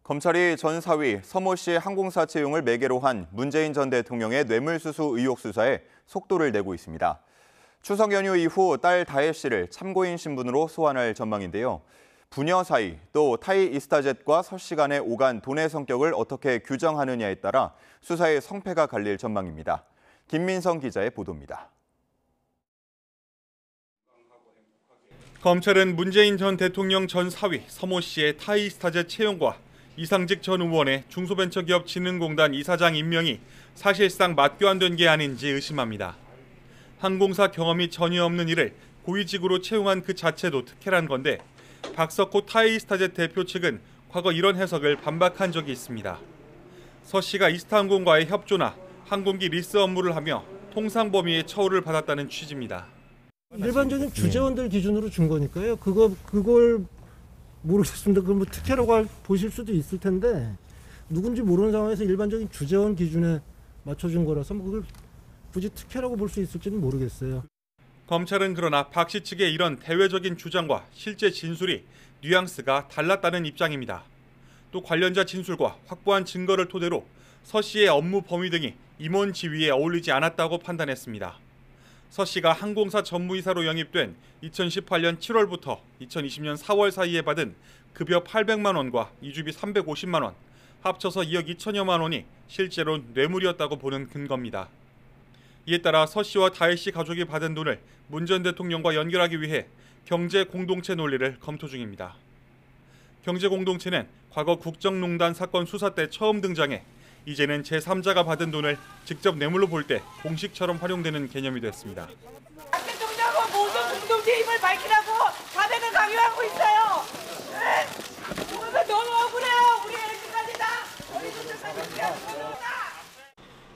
검찰이 전 사위 서모 씨의 항공사 채용을 매개로 한 문재인 전 대통령의 뇌물수수 의혹 수사에 속도를 내고 있습니다. 추석 연휴 이후 딸 다혜 씨를 참고인 신분으로 소환할 전망인데요. 부녀 사이 또 타이 이스타젯과 서 씨 간의 오간 돈의 성격을 어떻게 규정하느냐에 따라 수사의 성패가 갈릴 전망입니다. 김민성 기자의 보도입니다. 검찰은 문재인 전 대통령 전 사위 서모 씨의 타이 이스타젯 채용과 이상직 전 의원의 중소벤처기업진흥공단 이사장 임명이 사실상 맞교환된 게 아닌지 의심합니다. 항공사 경험이 전혀 없는 이를 고위직으로 채용한 그 자체도 특혜란 건데 박석호 타이 이스타젯 대표 측은 과거 이런 해석을 반박한 적이 있습니다. 서 씨가 이스타항공과의 협조나 항공기 리스 업무를 하며 통상 범위의 처우를 받았다는 취지입니다. 일반적인 주재원들 기준으로 준 거니까요. 그걸 모르겠습니다. 그걸 뭐 특혜라고 보실 수도 있을 텐데 누군지 모르는 상황에서 일반적인 주재원 기준에 맞춰준 거라서 뭐 그걸 굳이 특혜라고 볼 수 있을지는 모르겠어요. 검찰은 그러나 박 씨 측의 이런 대외적인 주장과 실제 진술이 뉘앙스가 달랐다는 입장입니다. 또 관련자 진술과 확보한 증거를 토대로 서 씨의 업무 범위 등이 임원 지위에 어울리지 않았다고 판단했습니다. 서 씨가 항공사 전무이사로 영입된 2018년 7월부터 2020년 4월 사이에 받은 급여 800만 원과 이주비 350만 원, 합쳐서 2억 2천여만 원이 실제로 뇌물이었다고 보는 근거입니다. 이에 따라 서 씨와 다혜 씨 가족이 받은 돈을 문 전 대통령과 연결하기 위해 경제공동체 논리를 검토 중입니다. 경제공동체는 과거 국정농단 사건 수사 때 처음 등장해 이제는 제3자가 받은 돈을 직접 뇌물로 볼 때 공식처럼 활용되는 개념이 됐습니다. 박 대통령은 모든 공동체 힘을 밝히라고 자백을 강요하고 있어요. 그래서 너무 억울해요. 우리 애들까지 다. 우리 분들까지 다.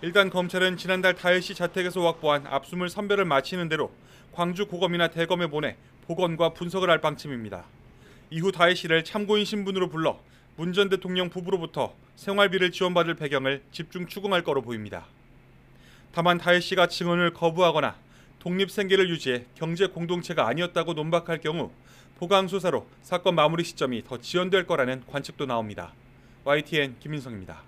일단 검찰은 지난달 다혜 씨 자택에서 확보한 압수물 선별을 마치는 대로 광주 고검이나 대검에 보내 복원과 분석을 할 방침입니다. 이후 다혜 씨를 참고인 신분으로 불러 문 전 대통령 부부로부터 생활비를 지원받을 배경을 집중 추궁할 거로 보입니다. 다만 다혜 씨가 증언을 거부하거나 독립생계를 유지해 경제공동체가 아니었다고 논박할 경우 보강수사로 사건 마무리 시점이 더 지연될 거라는 관측도 나옵니다. YTN 김민성입니다.